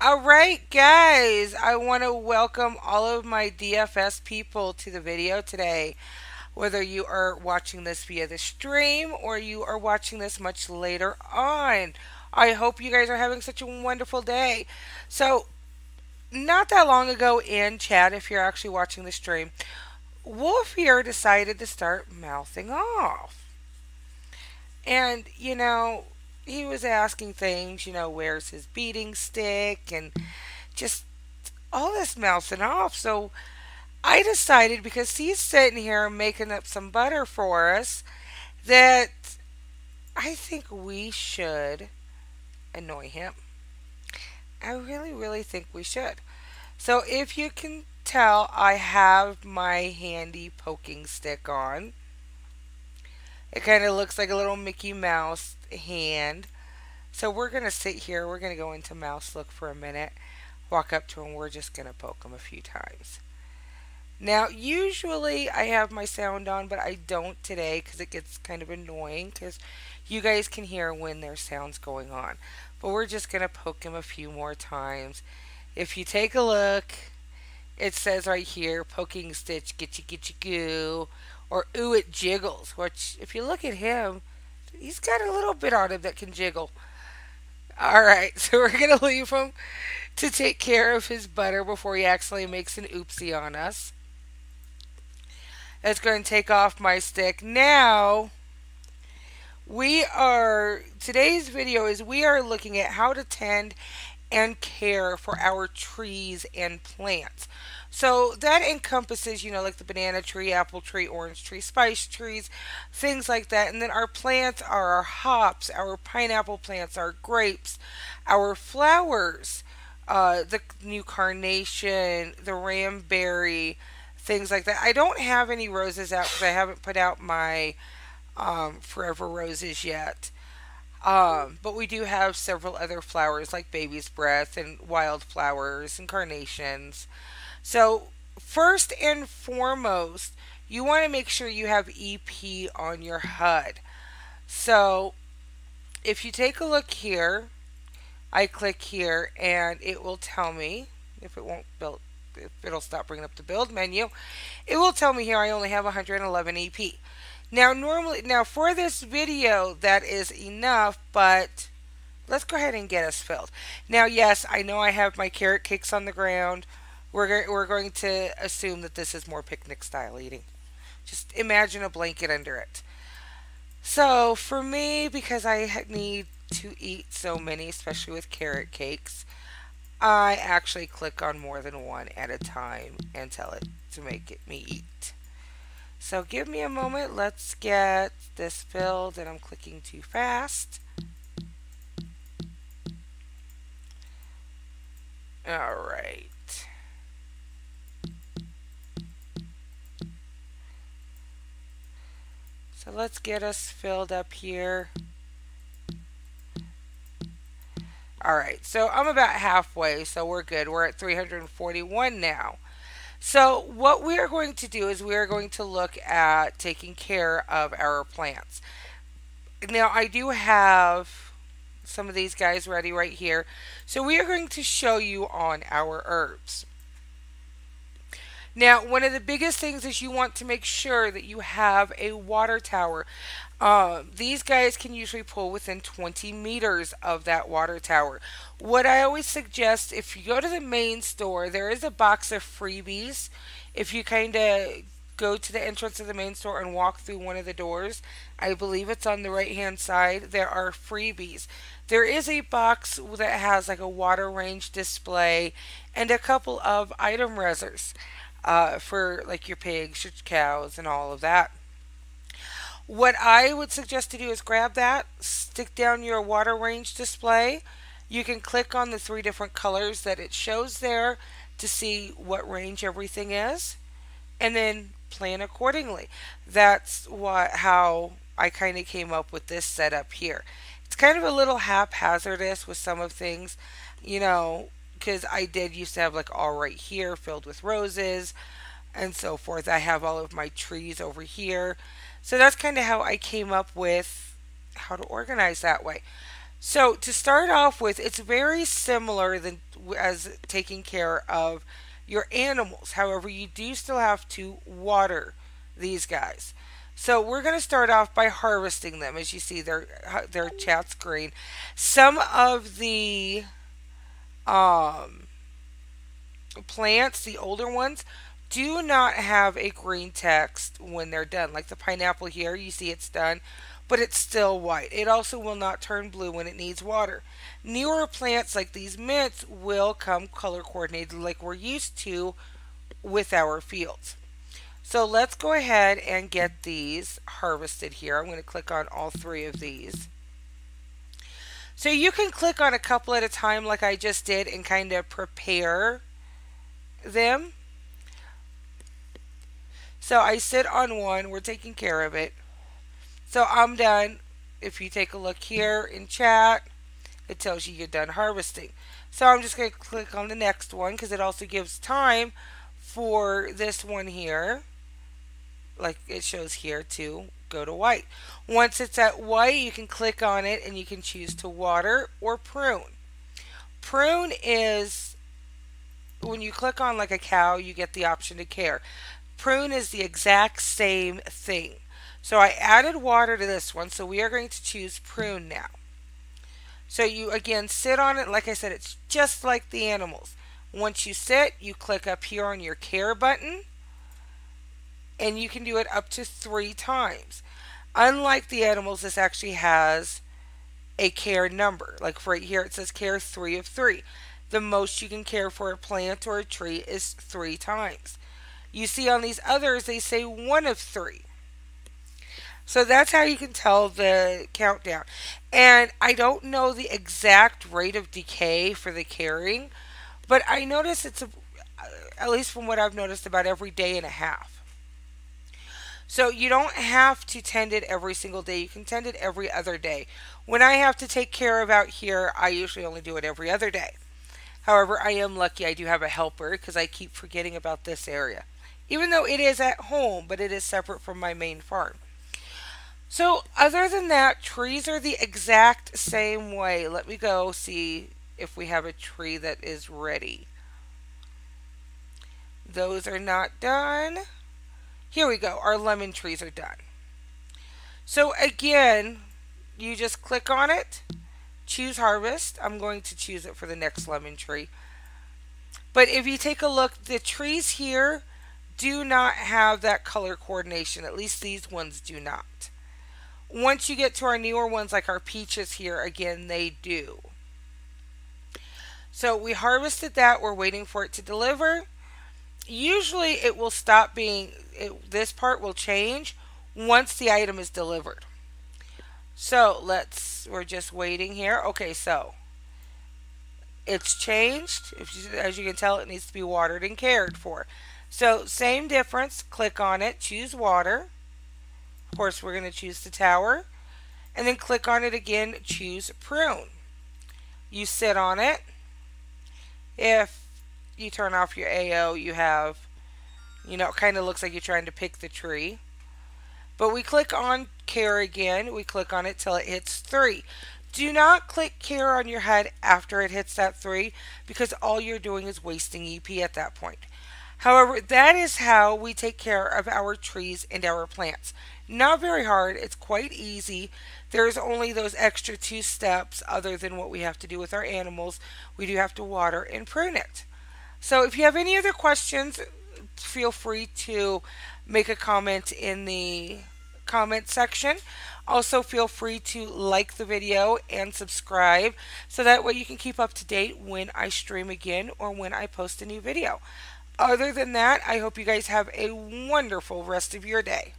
All right, guys, I want to welcome all of my DFS people to the video today. Whether you are watching this via the stream or you are watching this much later on, I hope you guys are having such a wonderful day. So, not that long ago in chat, if you're actually watching the stream, Wolf here decided to start mouthing off. And, he was asking things, where's his beating stick and just all this mouthing off. So I decided, because he's sitting here making up some butter for us, that I think we should annoy him. I really, really think we should. So if you can tell, I have my handy poking stick on. It kind of looks like a little Mickey Mouse hand. So we're going to sit here. We're going to go into mouse look for a minute. Walk up to him. We're just going to poke him a few times. Now, usually I have my sound on, but I don't today because it gets kind of annoying because you guys can hear when there's sounds going on. But we're just going to poke him a few more times. If you take a look, it says right here, poking stitch, get you goo, or ooh, it jiggles, which if you look at him, he's got a little bit on him that can jiggle. Alright, so we're going to leave him to take care of his butter before he actually makes an oopsie on us. It's going to take off my stick. Now, today's video is we are looking at how to tend and care for our trees and plants. So that encompasses, like the banana tree, apple tree, orange tree, spice trees, things like that. And then our plants are our hops, our pineapple plants, our grapes, our flowers, the new carnation, the ramberry, things like that. I don't have any roses out because I haven't put out my forever roses yet. But we do have several other flowers like baby's breath and wildflowers and carnations. So first and foremost, you want to make sure you have EP on your HUD. So if you take a look here, I click here and it will tell me if it'll stop bringing up the build menu. It will tell me here I only have 111 EP. Now for this video, that is enough, but let's go ahead and get us filled. Now, yes, I know I have my carrot cakes on the ground. We're going to assume that this is more picnic style eating. Just imagine a blanket under it. So for me, because I need to eat so many, especially with carrot cakes, I actually click on more than one at a time and tell it to make me eat. So give me a moment. Let's get this filled, and I'm clicking too fast. All right. So let's get us filled up here. Alright, so I'm about halfway, so we're good. We're at 341 now. So what we are going to do is we are going to look at taking care of our plants. Now, I do have some of these guys ready right here. So we are going to show you on our herbs. Now, one of the biggest things is you want to make sure that you have a water tower. These guys can usually pull within 20 meters of that water tower. What I always suggest, if you go to the main store, there is a box of freebies. If you kind of go to the entrance of the main store and walk through one of the doors, I believe it's on the right hand side, there are freebies. There is a box that has like a water range display and a couple of item resers. For like your pigs, your cows, and all of that. What I would suggest to do is grab that, stick down your water range display. You can click on the 3 different colors that it shows there to see what range everything is, and then plan accordingly. That's how I kind of came up with this setup here. It's kind of a little haphazardous with some of things, because I did used to have like all right here filled with roses and so forth. I have all of my trees over here. So that's kind of how I came up with how to organize that way. So to start off with, it's very similar than as taking care of your animals. However, you do still have to water these guys. So we're going to start off by harvesting them. As you see, their chat's green. Some of the um, plants, the older ones, do not have a green text when they're done. Like the pineapple here, you see it's done, but it's still white. It also will not turn blue when it needs water. Newer plants like these mints will come color coordinated like we're used to with our fields. So let's go ahead and get these harvested here. I'm going to click on all three of these. So you can click on a couple at a time like I just did and kind of prepare them. So I sit on one, we're taking care of it. So I'm done. If you take a look here in chat, it tells you you're done harvesting. So I'm just going to click on the next one because it also gives time for this one here, like it shows here, to go to white. Once it's at white, you can click on it and you can choose to water or prune. Prune is when you click on like a cow, you get the option to care. Prune is the exact same thing. So I added water to this one, so we are going to choose prune now. So you again sit on it. Like I said, it's just like the animals. Once you sit, you click up here on your care button, and you can do it up to 3 times. Unlike the animals, this actually has a care number. Like right here, it says care 3 of 3. The most you can care for a plant or a tree is 3 times. You see on these others, they say 1 of 3. So that's how you can tell the countdown. And I don't know the exact rate of decay for the caring, but I notice it's, at least from what I've noticed, about every day and a half. So you don't have to tend it every single day. You can tend it every other day. When I have to take care of out here, I usually only do it every other day. However, I am lucky I do have a helper because I keep forgetting about this area. Even though it is at home, but it is separate from my main farm. So other than that, trees are the exact same way. Let me go see if we have a tree that is ready. Those are not done. Here we go. Our lemon trees are done. So again, you just click on it, choose harvest. I'm going to choose it for the next lemon tree. But if you take a look, the trees here do not have that color coordination. At least these ones do not. Once you get to our newer ones like our peaches here, again, they do. So we harvested that. We're waiting for it to deliver. Usually it will stop being, this part will change once the item is delivered. So we're just waiting here. Okay, so it's changed. As you can tell, it needs to be watered and cared for. So same difference, click on it, choose water. Of course, we're going to choose the tower. And then click on it again, choose prune. You sit on it. If you turn off your AO, you have, it kind of looks like you're trying to pick the tree. But we click on care again. We click on it till it hits 3. Do not click care on your head after it hits that 3 because all you're doing is wasting EP at that point. However, that is how we take care of our trees and our plants. Not very hard. It's quite easy. There's only those extra 2 steps other than what we have to do with our animals. We do have to water and prune it. So if you have any other questions, feel free to make a comment in the comment section. Also, feel free to like the video and subscribe so that way you can keep up to date when I stream again or when I post a new video. Other than that, I hope you guys have a wonderful rest of your day.